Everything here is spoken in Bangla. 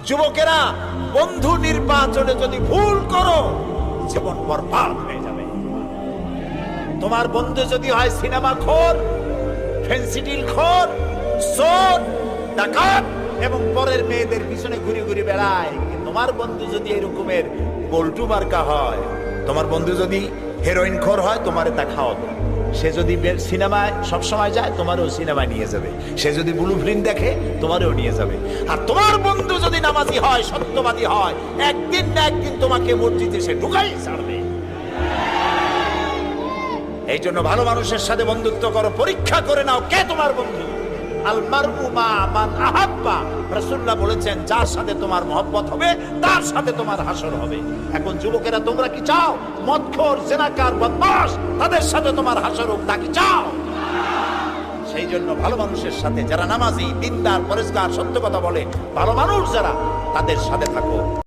যুবকেরা, বন্ধু নির্বাচনে যদি ভুল করো জীবন বরবাদ হয়ে যাবে। তোমার বন্ধু যদি হয় সিনেমা খোর, ফেন্সিডিল খোর, চোর, ডাকাত এবং পরের মেয়েদের পিছনে ঘুরে ঘুরে বেড়ায়, তোমার বন্ধু যদি এরকমের বল্টু মার্কা হয়, তোমার বন্ধু যদি হেরোইন খোর হয়, তোমারে তা খাওয়াবে। সে যদি সিনেমায় সবসময় যায়, তোমারও সিনেমায় নিয়ে যাবে। সে যদি ব্লু ফিল্ম দেখে, তোমারও নিয়ে যাবে। আর তোমার বন্ধু যদি নামাজি হয়, সত্যবাদী হয়, একদিন না একদিন তোমাকে মসজিদে সে ঢুকাই ছাড়বে। এই জন্য ভালো মানুষের সাথে বন্ধুত্ব করো, পরীক্ষা করে নাও কে তোমার বন্ধু। আল মারউ মা মান আহাব্বা, রাসূলুল্লাহ বলেছেন যার সাথে তোমার মহব্বত হবে তার সাথে তোমার হাসর হবে। এখন যুবকেরা, তোমরা কি চাও মদখোর, জেনাকার, বদমাশ তাদের সাথে তোমার হাসর হোক? তা কি চাও? সেই জন্য ভালো মানুষের সাথে, যারা নামাজি, দিনদার, পরেজগার, সত্য কথা বলে, ভালো মানুষ যারা, তাদের সাথে থাকো।